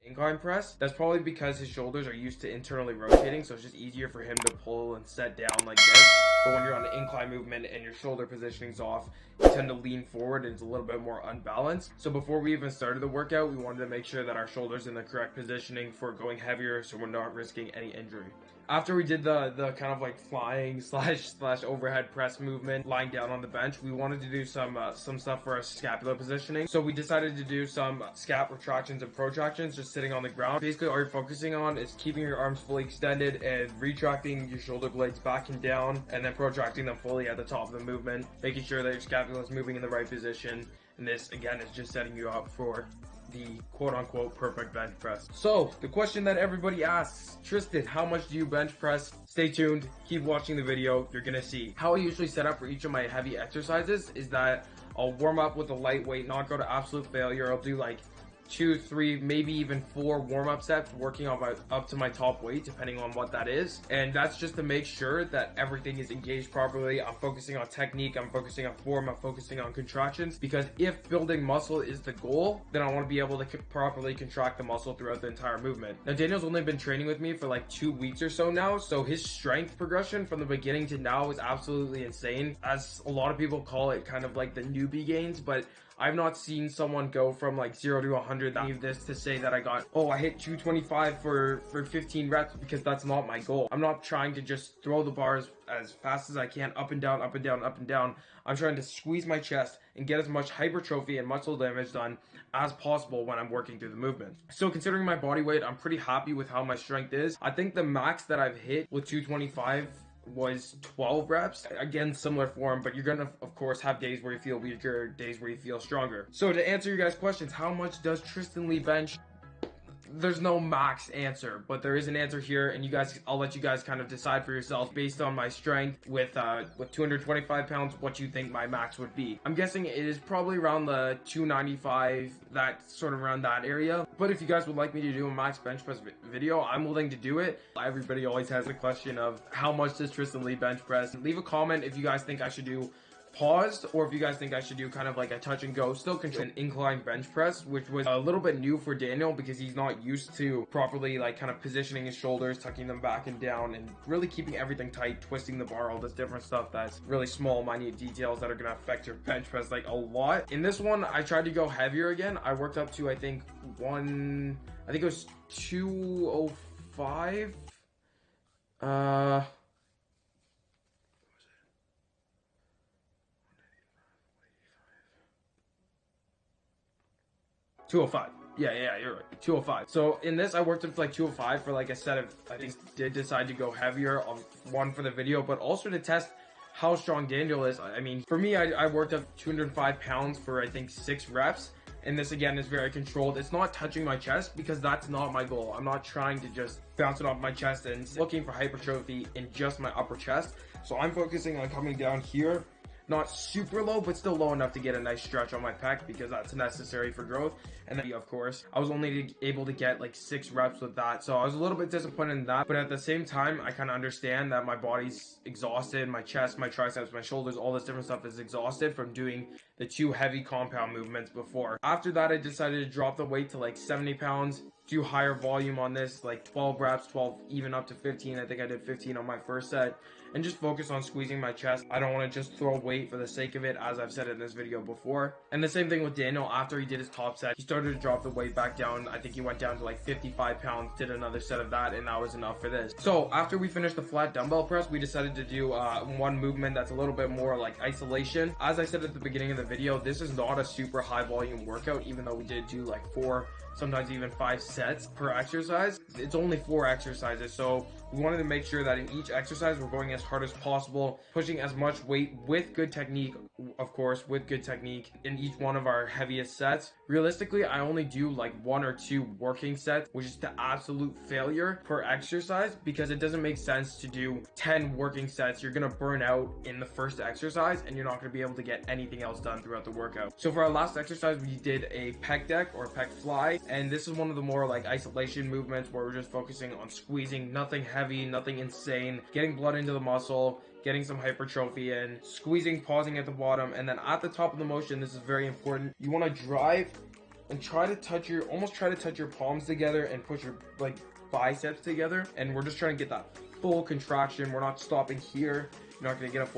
incline press. That's probably because his shoulders are used to internally rotating, so it's just easier for him to pull and set down like this. But when you're on an incline movement and your shoulder positioning's off, you tend to lean forward and it's a little bit more unbalanced. So before we even started the workout, we wanted to make sure that our shoulders in the correct positioning for going heavier, so we're not risking any injury. After we did the kind of like flying slash overhead press movement, lying down on the bench, we wanted to do some stuff for our scapular positioning. So we decided to do some Scap retractions and protractions, just sitting on the ground. Basically, all you're focusing on is keeping your arms fully extended and retracting your shoulder blades back and down, and then protracting them fully at the top of the movement, making sure that your scapula is moving in the right position. And this, again, is just setting you up for the quote-unquote perfect bench press. So the question that everybody asks, Tristan, how much do you bench press? Stay tuned, keep watching the video, you're gonna see. How I usually set up for each of my heavy exercises is that I'll warm up with a lightweight, not go to absolute failure. I'll do like 2, 3, maybe even 4 warm-up sets, working on up to my top weight, depending on what that is. And that's just to make sure that everything is engaged properly. I'm focusing on technique, I'm focusing on form, I'm focusing on contractions, because if building muscle is the goal, then I want to be able to properly contract the muscle throughout the entire movement. Now, Daniel's only been training with me for like 2 weeks or so now, so his strength progression from the beginning to now is absolutely insane. As a lot of people call it, kind of like the newbie gains, but I've not seen someone go from like 0 to 100. I need this to say that I hit 225 for 15 reps, because that's not my goal. I'm not trying to just throw the bars as fast as I can, up and down, up and down, up and down. I'm trying to squeeze my chest and get as much hypertrophy and muscle damage done as possible when I'm working through the movement. So considering my body weight, I'm pretty happy with how my strength is. I think the max that I've hit with 225 was 12 reps. Again, similar form, but you're gonna of course have days where you feel weaker, days where you feel stronger. So to answer your guys' questions, how much does Tristan Lee bench? There's no max answer, but there is an answer here, and I'll let you guys kind of decide for yourself based on my strength with 225 pounds, what you think my max would be. I'm guessing it is probably around the 295, that sort of around that area. But if you guys would like me to do a max bench press video, I'm willing to do it. Everybody always has the question of how much does Tristan Lee bench press? Leave a comment if you guys think I should do paused, or if you guys think I should do kind of like a touch and go, still control an incline bench press, which was a little bit new for Daniel because he's not used to properly like kind of positioning his shoulders, tucking them back and down, and really keeping everything tight, twisting the bar, all this different stuff that's really small, minute details that are going to affect your bench press like a lot. In this one, I tried to go heavier again. I worked up to, I think it was 205. 205. Yeah, you're right. 205. So in this, I worked up to like 205 for like a set of, I think, did decide to go heavier on one for the video, but also to test how strong Daniel is. I mean, for me, I worked up 205 pounds for, I think, 6 reps. And this, again, is very controlled. It's not touching my chest because that's not my goal. I'm not trying to just bounce it off my chest and looking for hypertrophy in just my upper chest. So I'm focusing on coming down here. Not super low, but still low enough to get a nice stretch on my pec, because that's necessary for growth. And then, of course, I was only able to get like 6 reps with that. So I was a little bit disappointed in that. But at the same time, I kind of understand that my body's exhausted. My chest, my triceps, my shoulders, all this different stuff is exhausted from doing the 2 heavy compound movements before. After that, I decided to drop the weight to like 70 pounds. Do higher volume on this, like 12 reps, 12, even up to 15. I think I did 15 on my first set, and just focus on squeezing my chest. I don't want to just throw weight for the sake of it, as I've said in this video before. And the same thing with Daniel. After he did his top set, he started to drop the weight back down. I think he went down to like 55 pounds, did another set of that, and that was enough for this. So after we finished the flat dumbbell press, we decided to do one movement that's a little bit more like isolation. As I said at the beginning of the video, this is not a super high volume workout, even though we did do like 4, sometimes even 5 sets per exercise. It's only 4 exercises, so we wanted to make sure that in each exercise we're going as hard as possible, pushing as much weight with good technique, of course, with good technique in each one of our heaviest sets. Realistically, I only do like 1 or 2 working sets, which is to absolute failure per exercise, because it doesn't make sense to do 10 working sets. You're gonna burn out in the first exercise and you're not gonna be able to get anything else done throughout the workout. So for our last exercise, we did a pec deck or pec fly, and this is one of the more like isolation movements where we're just focusing on squeezing, nothing heavy, nothing insane, getting blood into the muscle, getting some hypertrophy in, squeezing, pausing at the bottom, and then at the top of the motion, this is very important, you want to drive and almost try to touch your palms together and push your like biceps together. And we're just trying to get that full contraction. We're not stopping here. You're not going to get a full